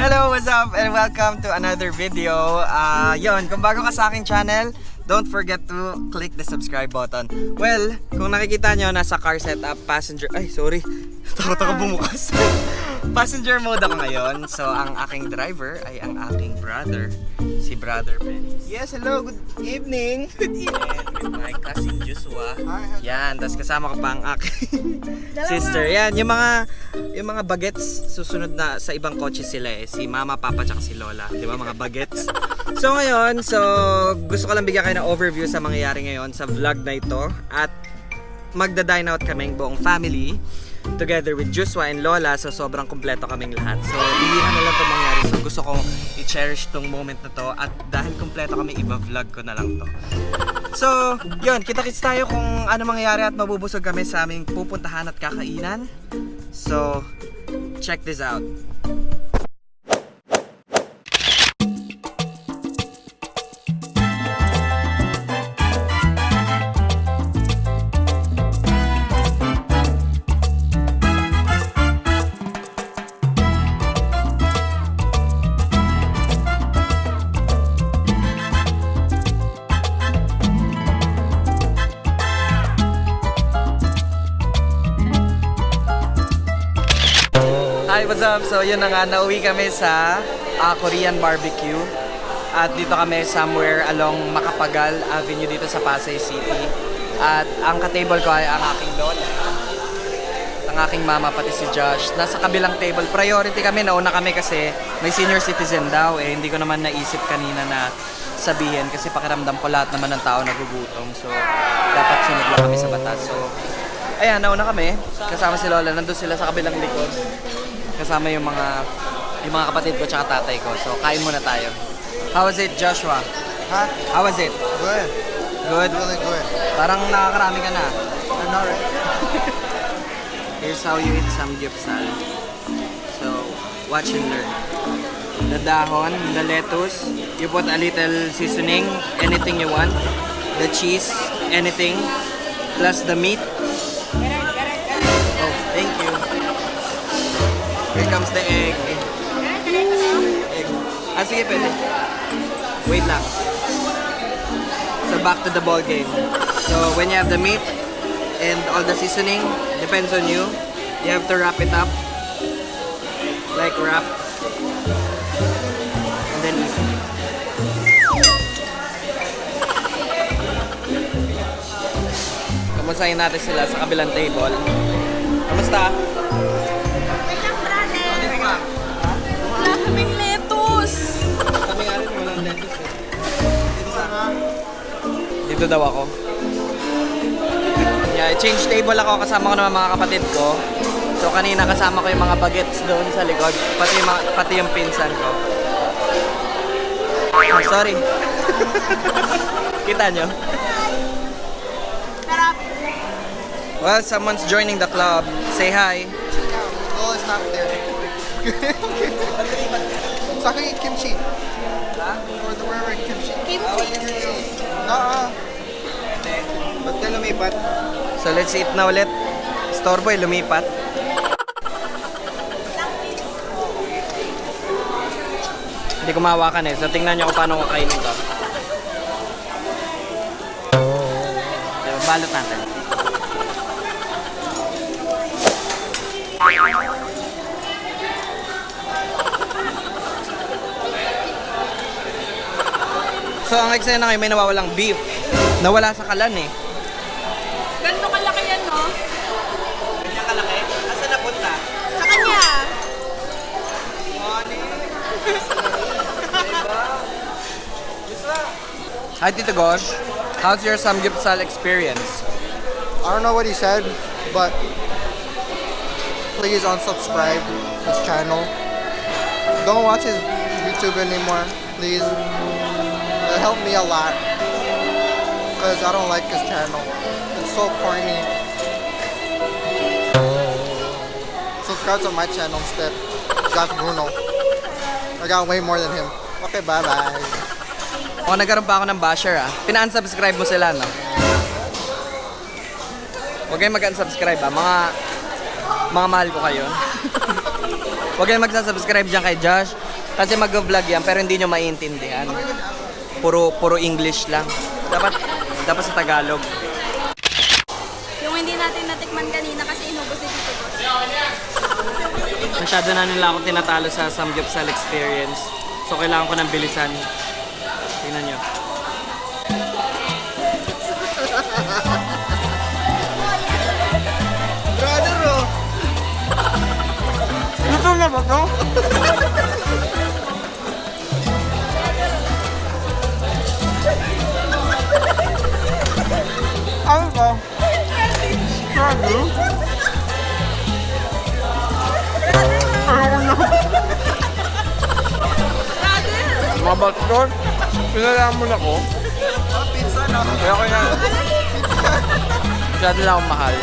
Hello, what's up? And welcome to another video. Yon, kung bago ka sa aking channel, don't forget to click the subscribe button. Well, kung nakikita nyo, nasa car setup, passenger... Ay, sorry. Takot ako bumukas. Passenger mode ako ngayon. So, ang aking driver ay ang aking brother. Si Brother Ben. Yes, hello. Good evening. Good evening. With my cousin Joshua. Yan, tapos kasama ko pa ang aking sister. Yan, yung mga bagets, susunod na sa ibang kotse sila eh. Si Mama, Papa, tsaka si Lola. Di ba, mga bagets? So ngayon, gusto ko lang bigyan kayo ng overview sa mangyayari ngayon sa vlog na ito. At magda-dine out kaming buong family together with Joshua and Lola. So sobrang kumpleto kaming lahat. So bilihan na lang ito mangyari. So gusto kong i-cherish tong moment na to. At dahil kumpleto kami, i-vlog ko na lang to. So yun, kita-kits tayo kung ano mangyayari at mabubusog kami sa aming pupuntahan at kakainan. So check this out. Hi, what's up? So yun na nga, nauwi kami sa Korean barbecue. At dito kami somewhere along Macapagal Avenue dito sa Pasay City. At ang ka-table ko ay ang aking lola, ang aking mama, pati si Josh. Nasa kabilang table. Priority kami, nauna kami kasi may senior citizen daw eh. Hindi ko naman naisip kanina na sabihin kasi pakiramdam ko lahat naman ng tao nagugutom. So dapat sunod lang kami sa batas. So ayan, nauna kami. Kasama si Lola, nandun sila sa kabilang likod. Kasama yung mga kapatid ko tsaka tatay ko. So, kain muna tayo. How was it, Joshua? Huh? How was it? Good. Good? Really good. Parang nakakarami ka na. I'm not ready. Here's how you eat samgyupsal. So, watch and learn. The dahon, the lettuce, you put a little seasoning, anything you want. The cheese, anything. Plus the meat. Oh, thank you. Here comes the egg. Egg. Ah, sige, pwede. Wait lang. So, back to the ball game. So, when you have the meat and all the seasoning, depends on you. You have to wrap it up. Like wrap. And then eat. Kamustahin natin sila sa kabilang table. Kamusta? Wala kaming lettuce! Kami nga rin, walang lettuce eh. Dito daw ako. Yeah, change table ako, kasama ko naman mga kapatid ko. So kanina kasama ko yung mga bagets doon sa likod. Pati yung pinsan ko. Oh, sorry. Kita nyo? Sarap! Well, someone's joining the club. Say hi. Oh, it's not there. So I can eat kimchi. Or the rare kimchi. Kimchi! Ba't ka lumipat? So let's eat na ulit. Storeboy, lumipat. Hindi ko mahawakan eh. So tingnan nyo kung paano kakainin to. Balot natin. So ang eksena na ngayon, may nawawalang beef. Nawala sa kalan eh. Ganito kalaki yan, no? Ganyan kalaki? Asa napunta? Sa kanya! Hi Tito Gosh, how's your Samgyupsal experience? I don't know what he said, but please unsubscribe his channel. Don't watch his YouTube anymore, please. It helped me a lot. Because I don't like his channel. It's so corny. Subscribe to my channel instead. Jerard Bruno. I got way more than him. Okay, bye-bye. O, nagkaroon pa ako ng basher ah. Pina-unsubscribe mo sila, no? Huwag kayong mag-unsubscribe ah. Mga mahal ko kayo. Huwag kayong magsasubscribe dyan kay Josh. Kasi mag-vlog yan pero hindi nyo maiintindihan. Puro English lang. Dapat sa Tagalog. Yung hindi natin natikman kanina kasi inubos ni Tito Boss. Masyado na nila akong tinatalo sa Samgyupsal experience. So kailangan ko ng bilisan. Tingnan nyo. Brother, oh! Ito na ba to? Ano ba? Sabi? Mabat doon. Pinalaman ako. Pizza, no? Kaya ko yan. Masyado lang akong mahal.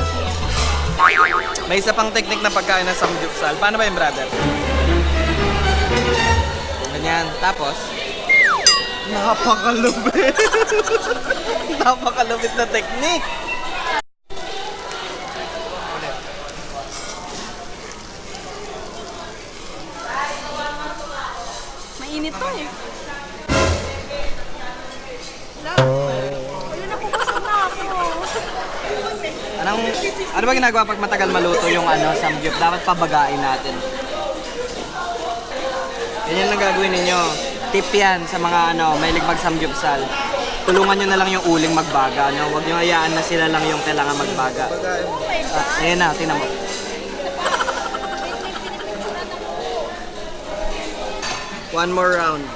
May isa pang technique na pagkain ng Samgyupsal. Paano ba yung brother? Ganyan. Tapos, napakalupit. Napakalupit na technique. Mainit to eh. Wala na pupusok na ako. Ano ba ginagawa pag matagal maluto yung samgyup? Dapat pabagain natin. Yan yung gagawin ninyo. Tip yan sa mga mahilig mag-samgyupsal. Tulungan nyo na lang yung uling magbaga. Huwag nyo hayaan na sila lang yung kailangan magbaga. Ayan na, tingnan mo. One more round.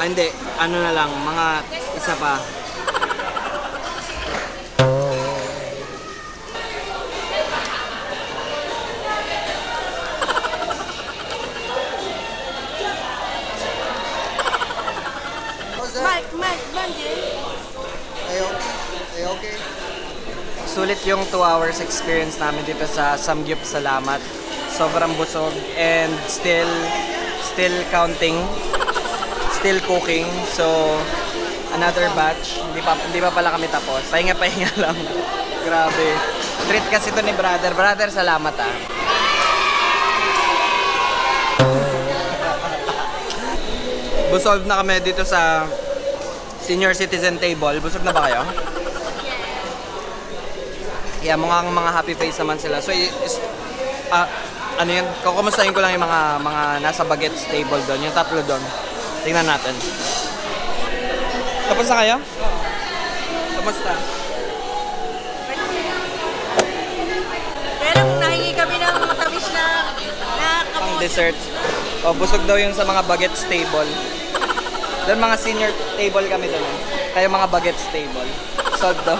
Hindi. Ano na lang, mga isa pa. Mike, Banji. Ay, okay. Sulit yung 2 hours experience namin dito sa Samgyupsal. Salamat. Sobrang busog and still counting, still cooking. So another batch. Hindi pa pala kami tapos. Pahinga lang. Grabe. Treat kasi to ni brother. Brother, salamat ah. Busog na kami dito sa senior citizen table. Busog na ba kayo? Yeah, mga happy face naman sila. So, ano yun? Kukumustahin ko lang yung mga nasa bagets table doon. Yung tatlo doon. Tingnan natin. Tapos na kayo? Kamusta? Pero nahingi kami ng matamis na Pang kamote. dessert. O, busog daw yung sa mga bagets table. Doon mga senior table kami doon. Kayo mga bagets table. Solved daw.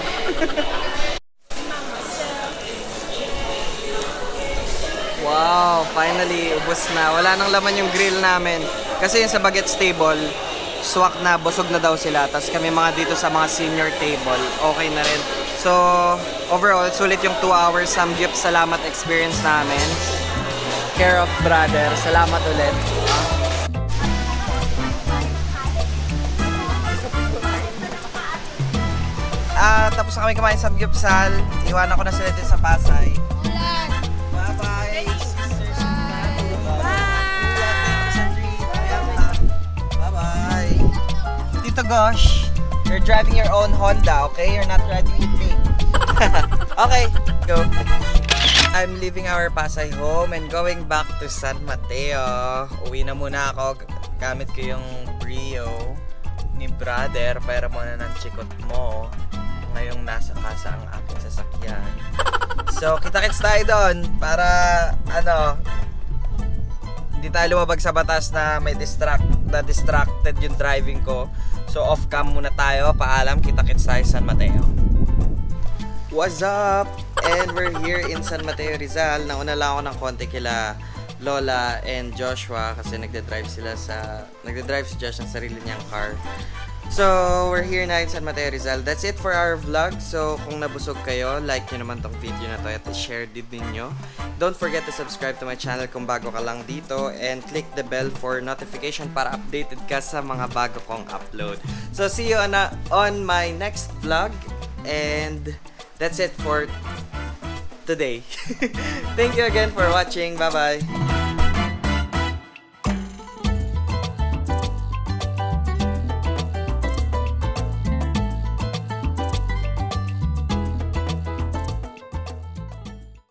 Wow, finally, ubos na. Wala nang laman yung grill namin. Kasi yung sa bagets table, swak na, busog na daw sila. Tapos kami mga dito sa mga senior table, okay na rin. So, overall, sulit yung 2 hours Samgyup. Salamat experience namin. Care of brother. Salamat ulit. Tapos na kami kumain sa Samgyupsal. Iwanan ko na sila dito sa Pasay. Bye-bye. Bye-bye. Tito Gosh, you're driving your own Honda, okay? You're not riding with me. Okay, go. I'm leaving our Pasay home and going back to San Mateo. Uwi na muna ako. Gamit ko yung Brio ni brother para muna ng chikot mo. Ngayong nasa kasa ang aking sasakyan. So, kita-kits tayo doon para, hindi tayo lumabag sa batas na may distracted yung driving ko. So, off-cam muna tayo. Paalam, kita-kits tayo San Mateo. What's up? And we're here in San Mateo, Rizal. Nauna lang ako ng konti kila Lola and Joshua kasi nagde-drive si Josh ng sarili niyang car. So, we're here na in San Mateo, Rizal. That's it for our vlog. So, kung nabusog kayo, like nyo naman tong video na to at share din ninyo. Don't forget to subscribe to my channel kung bago ka lang dito and click the bell for notification para updated ka sa mga bago kong upload. So, see you on my next vlog and that's it for today. Thank you again for watching. Bye-bye.